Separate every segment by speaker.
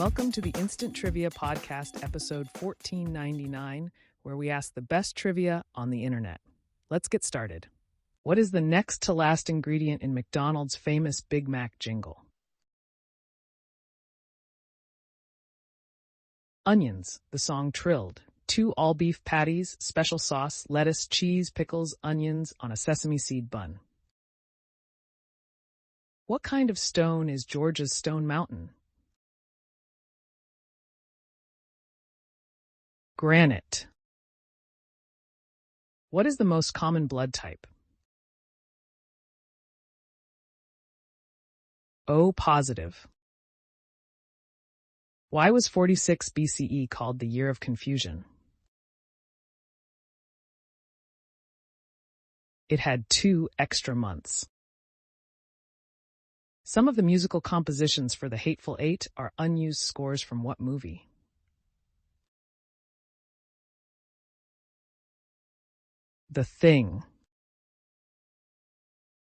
Speaker 1: Welcome to the Instant Trivia Podcast, episode 1499, where we ask the best trivia on the internet. Let's get started. What is the next to last ingredient in McDonald's famous Big Mac jingle? Onions, the song trilled. 2 all-beef patties, special sauce, lettuce, cheese, pickles, onions on a sesame seed bun. What kind of stone is Georgia's Stone Mountain? Granite. What is the most common blood type? O positive. Why was 46 BCE called the Year of Confusion? It had 2 extra months. Some of the musical compositions for The Hateful Eight are unused scores from what movie? The Thing.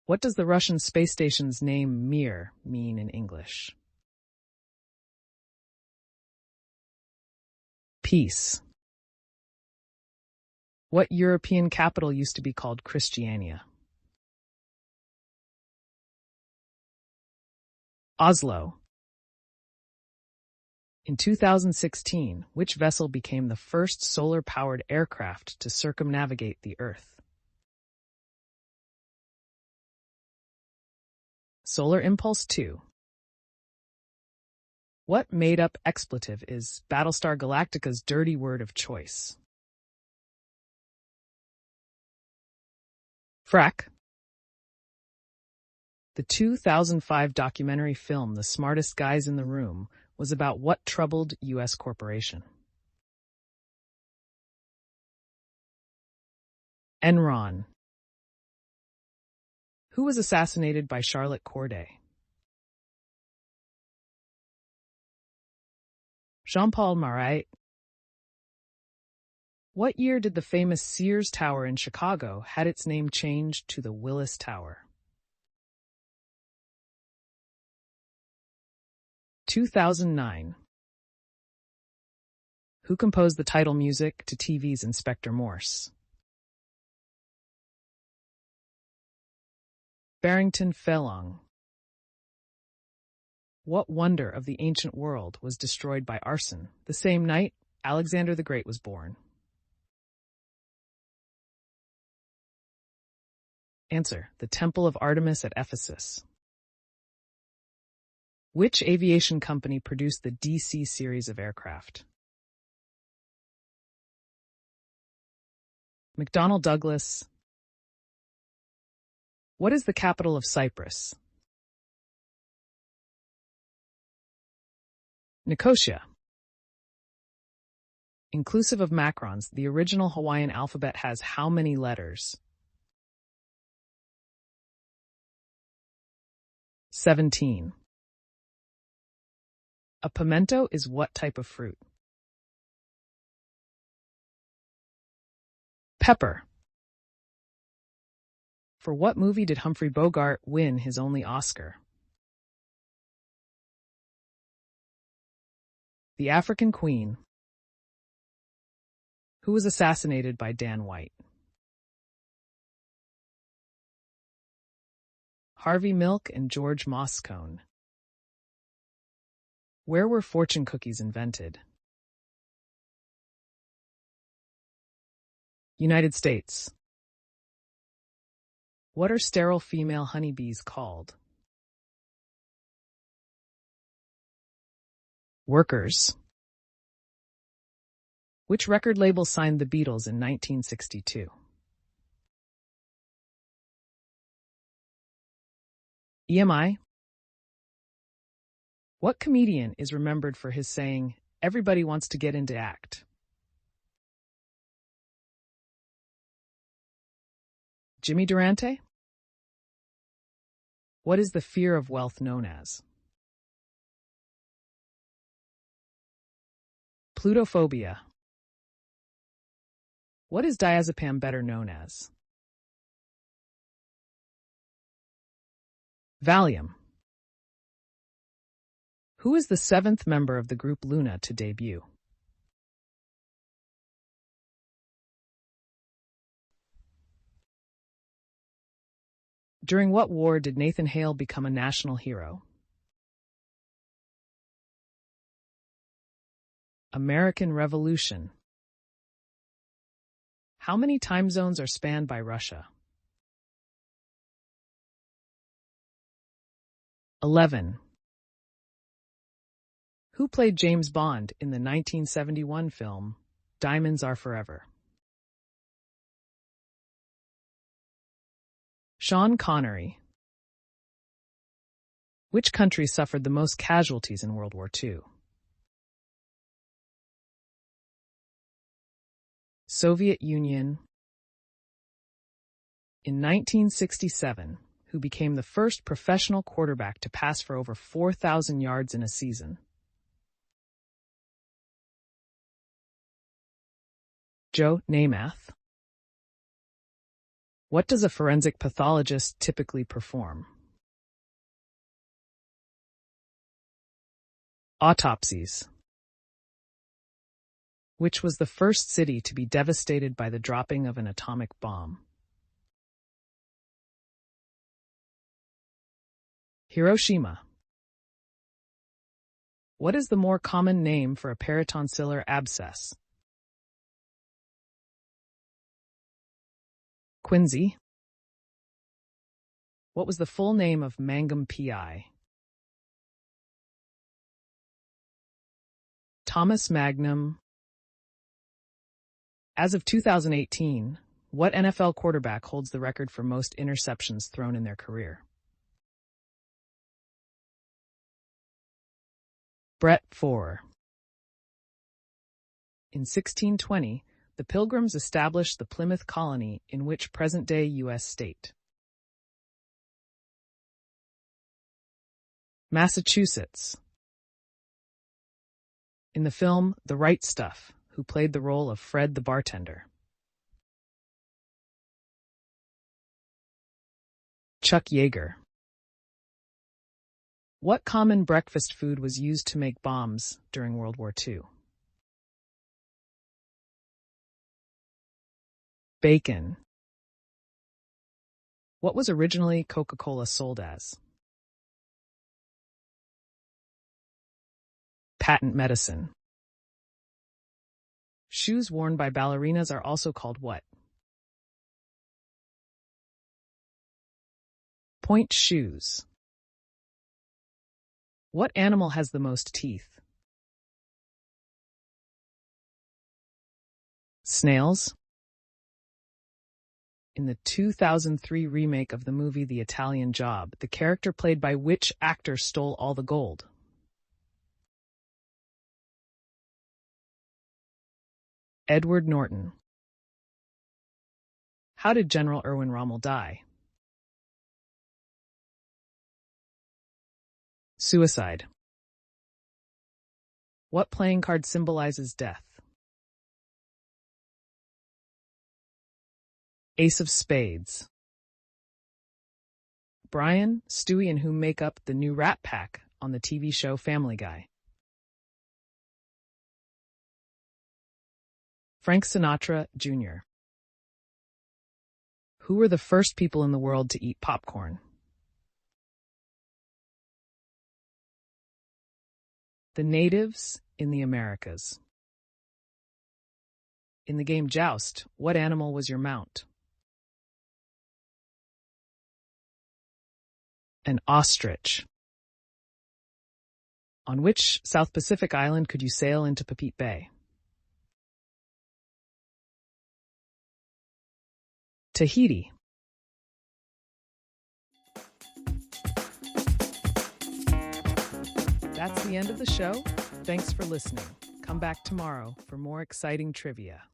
Speaker 1: What does the Russian space station's name Mir mean in English? Peace. What European capital used to be called Christiania? Oslo. In 2016, which vessel became the first solar-powered aircraft to circumnavigate the Earth? Solar Impulse 2. What made-up expletive is Battlestar Galactica's dirty word of choice? Frack. The 2005 documentary film The Smartest Guys in the Room was about what troubled U.S. corporation? Enron. Who was assassinated by Charlotte Corday? Jean-Paul Marat. What year did the famous Sears Tower in Chicago had its name changed to the Willis Tower? 2009. Who composed the title music to TV's Inspector Morse? Barrington Fellong. What wonder of the ancient world was destroyed by arson the same night Alexander the Great was born? Answer: the Temple of Artemis at Ephesus. Which aviation company produced the DC series of aircraft? McDonnell Douglas. What is the capital of Cyprus? Nicosia. Inclusive of macrons, the original Hawaiian alphabet has how many letters? 17. A pimento is what type of fruit? Pepper. For what movie did Humphrey Bogart win his only Oscar? The African Queen. Who was assassinated by Dan White? Harvey Milk and George Moscone. Where were fortune cookies invented? United States. What are sterile female honeybees called? Workers. Which record label signed the Beatles in 1962? EMI. What comedian is remembered for his saying, "Everybody wants to get into act"? Jimmy Durante? What is the fear of wealth known as? Plutophobia. What is diazepam better known as? Valium. Who is the seventh member of the group Luna to debut? During what war did Nathan Hale become a national hero? American Revolution. How many time zones are spanned by Russia? 11. Who played James Bond in the 1971 film Diamonds Are Forever? Sean Connery. Which country suffered the most casualties in World War II? Soviet Union. In 1967, who became the first professional quarterback to pass for over 4,000 yards in a season? Joe Namath. What does a forensic pathologist typically perform? Autopsies. Which was the first city to be devastated by the dropping of an atomic bomb? Hiroshima. What is the more common name for a peritonsillar abscess? Quinsy. What was the full name of Mangum P.I.? Thomas Magnum. As of 2018, what NFL quarterback holds the record for most interceptions thrown in their career? Brett Favre. In 1620, the Pilgrims established the Plymouth Colony in which present-day U.S. state? Massachusetts. In the film The Right Stuff, who played the role of Fred the bartender? Chuck Yeager. What common breakfast food was used to make bombs during World War II? Bacon. What was originally Coca-Cola sold as? Patent medicine. Shoes worn by ballerinas are also called what? Point shoes. What animal has the most teeth? Snails. In the 2003 remake of the movie The Italian Job, the character played by which actor stole all the gold? Edward Norton. How did General Erwin Rommel die? Suicide. What playing card symbolizes death? Ace of Spades. Brian, Stewie, and who make up the new Rat Pack on the TV show Family Guy? Frank Sinatra, Jr. Who were the first people in the world to eat popcorn? The natives in the Americas. In the game Joust, what animal was your mount? An ostrich. On which South Pacific island could you sail into Papeete Bay? Tahiti. That's the end of the show. Thanks for listening. Come back tomorrow for more exciting trivia.